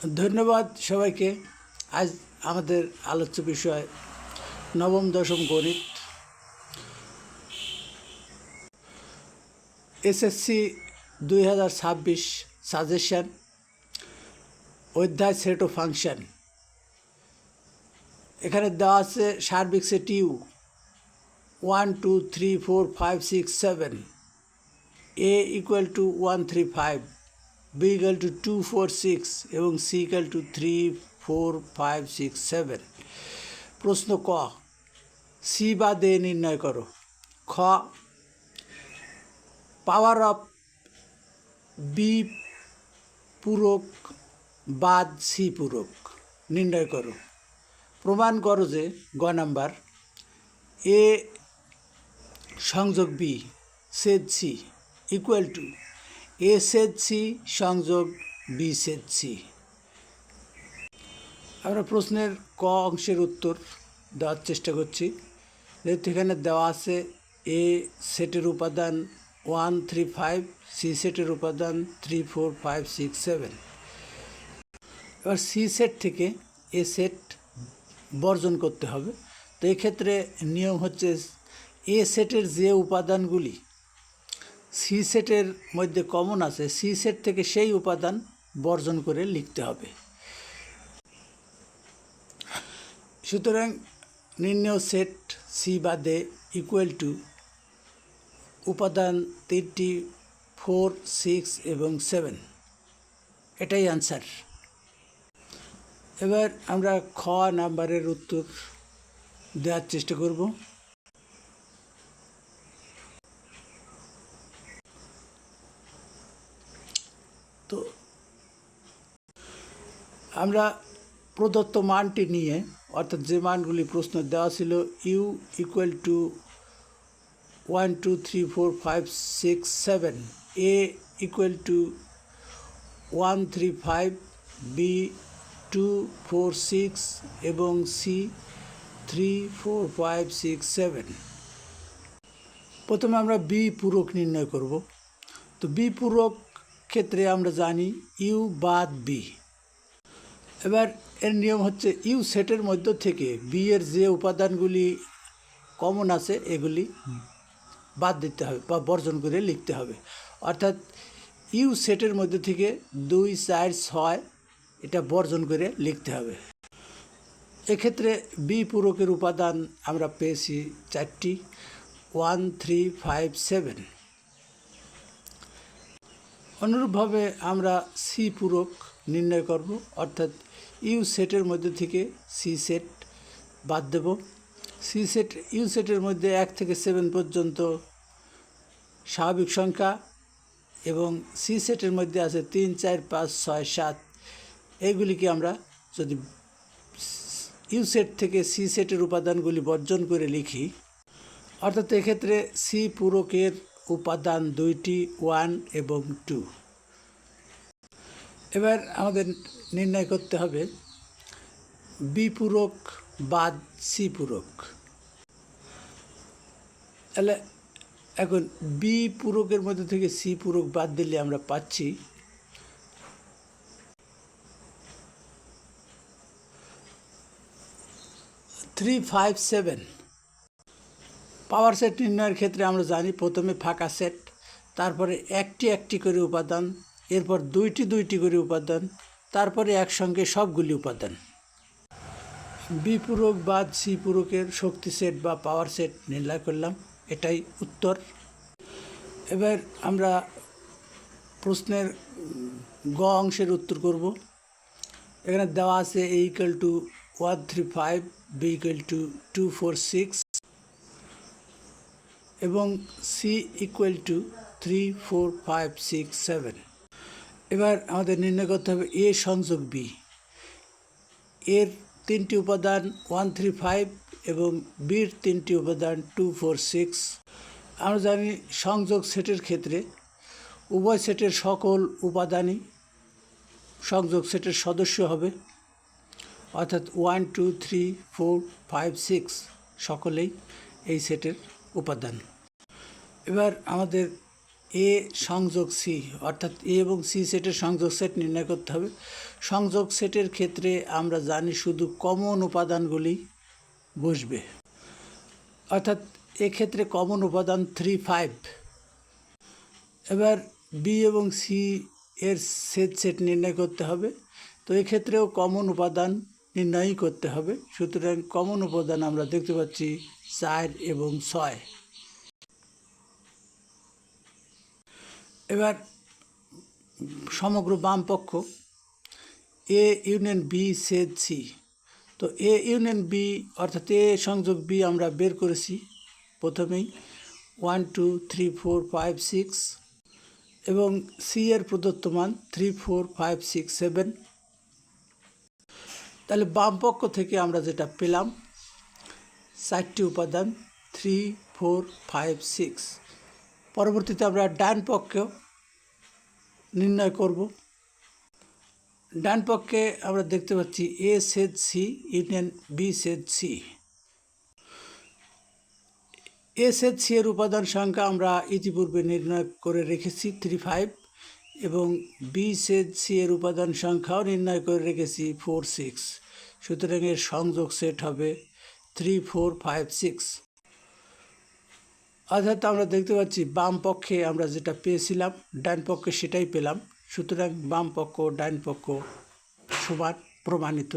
ধন্যবাদ সবাইকে। আজ আমাদের আলোচ্য বিষয় নবম দশম গণিত, এসএসসি 2026 সাজেশন, অধ্যায় সেট ও ফাংশন। এখানে দেওয়া আছে সার্বিক said you 1 2 3 4 5 6 7, a equal to 1 3 5, b equal to 2 4 6 এবং c equal to 3 4 5 6 7। প্রশ্ন ক, সি বা দে নির্ণয় করো। খ, পাওয়ার অফ বি পূরক বাদ সি পূরক নির্ণয় করো। প্রমাণ করো যে গ নাম্বার, এ সংযোগ বি ছেদ সি ইকুয়াল টু এ ছেদ সি সংযোগ বি ছেদ সি। আমরা প্রশ্নের ক অংশের উত্তর দেওয়ার চেষ্টা করছি। যেহেতু এখানে দেওয়া আছে এ সেটের উপাদান 1 3 5, সি সেটের উপাদান 3 4 5 6 7। এবার সি সেট থেকে এ সেট বর্জন করতে হবে। তো এক্ষেত্রে নিয়ম হচ্ছে, এ সেটের যে উপাদানগুলি সি সেটের মধ্যে কমন আছে, সি সেট থেকে সেই উপাদান বর্জন করে লিখতে হবে। সুতরাং নির্ণেয় সেট সি বা দে ইকুয়াল টু উপাদান 3টি 4 6 এবং 7, এটাই আনসার। এবার আমরা খ নাম্বারের উত্তর দেওয়ার চেষ্টা করব। তো আমরা প্রদত্ত মানটি নিয়ে, অর্থাৎ যে মানগুলি প্রশ্ন দেওয়া ছিল, U equal to 1 2 3 4 5 6 7, A equal to 1 3 5, B 2 4 6 এবং সি 3 4 5 6 7। প্রথমে আমরা বি পূরক নির্ণয় করব। তো বি পূরক ক্ষেত্রে আমরা জানি ইউ বাদ বি। এবার এর নিয়ম হচ্ছে, ইউ সেটের মধ্য থেকে বি এর যে উপাদানগুলি কমন আছে এগুলি বাদ দিতে হবে বা বর্জন করে লিখতে হবে। অর্থাৎ ইউ সেটের মধ্যে থেকে 2 4 6 এটা বর্জন করে লিখতে হবে। এক্ষেত্রে বি পূরকের উপাদান আমরা পেয়েছি 4টি, 1 3 5 7। অনুরূপভাবে আমরা সি পূরক নির্ণয় করব, অর্থাৎ ইউ সেটের মধ্যে থেকে সি সেট বাদ দেব। সি সেট, ইউ সেটের মধ্যে 1 থেকে 7 পর্যন্ত স্বাভাবিক সংখ্যা এবং সি সেটের মধ্যে আছে 3 4 5 6 7। এইগুলিকে আমরা যদি ইউ সেট থেকে সি সেটের উপাদানগুলি বর্জন করে লিখি, অর্থাৎ এক্ষেত্রে সি পূরকের উপাদান 2টি, 1 এবং 2। এবার আমাদের নির্ণয় করতে হবে বি পূরক বাদ সি পূরক। তাহলে এখন বি পূরকের মধ্যে থেকে সি পূরক বাদ দিলে আমরা পাচ্ছি 3 5 7। পাওয়ার সেট নির্ণয়ের ক্ষেত্রে আমরা জানি প্রথমে ফাঁকা সেট, তারপরে একটি একটি করে উপাদান, এরপর 2টি 2টি করে উপাদান, তারপরে একসঙ্গে সবগুলি উপাদান। বি পূরক বাদ সি পূরকের শক্তি সেট বা পাওয়ার সেট নির্ণয় করলাম, এটাই উত্তর। এবার আমরা প্রশ্নের গ অংশের উত্তর করব। এখানে দেওয়া আছে A equal to 1 3 5, B equal to 2 4 6 এবং সি ইকুয়াল টু 3 4 5 6 7। এবার আমাদের নির্ণয় করতে হবে এ সংযোগ বি। এর 3টি উপাদান 1 3 5 এবং বির 3টি উপাদান 2 4 6। আমরা জানি সংযোগ সেটের ক্ষেত্রে উভয় সেটের সকল উপাদানই সংযোগ সেটের সদস্য হবে, অর্থাৎ 1 2 3 4 5 6 সকলেই এই সেটের উপাদান। এবার আমাদের এ সংযোগ সি, অর্থাৎ এ এবং সি সেটের সংযোগ সেট নির্ণয় করতে হবে। সংযোগ সেটের ক্ষেত্রে আমরা জানি শুধু কমন উপাদানগুলি বসবে, অর্থাৎ এক্ষেত্রে কমন উপাদান 3, 5। এবার বি এবং সি এর সেট নির্ণয় করতে হবে, তো এক্ষেত্রেও কমন উপাদান নির্ণয়ই করতে হবে। সুতরাং কমন উপাদান আমরা দেখতে পাচ্ছি 4 এবং 6। এবার সমগ্র বাম পক্ষ A union B set C, তো এ ইউনিয়ন বি অর্থাৎ এ সংযোগ বি আমরা বের করেছি প্রথমেই 1, 2, 3, 4, 5, 6 এবং সি এর প্রদত্ত মান 3, 4, 5, 6, 7। তাহলে বাম পক্ষ থেকে আমরা যেটা পেলাম 4টি উপাদান 3, 4, 5, 6। পরবর্তীতে আমরা ডান পক্ষেও নির্ণয় করব। ডান পক্ষে আমরা দেখতে পাচ্ছি A set C union B set C. A set C এর উপাদান সংখ্যা আমরা ইতিপূর্বে নির্ণয় করে রেখেছি 3, 5 এবং বি সেট সি এর উপাদান সংখ্যাও নির্ণয় করে রেখেছি 4, 6। সুতরাং এর সংযোগ সেট হবে 3, 4, 5, 6। অর্থাৎ আমরা দেখতে পাচ্ছি বাম পক্ষে আমরা যেটা পেয়েছিলাম ডান পক্ষে সেটাই পেলাম। সুতরাং বাম পক্ষ ডান পক্ষ সমান প্রমাণিত।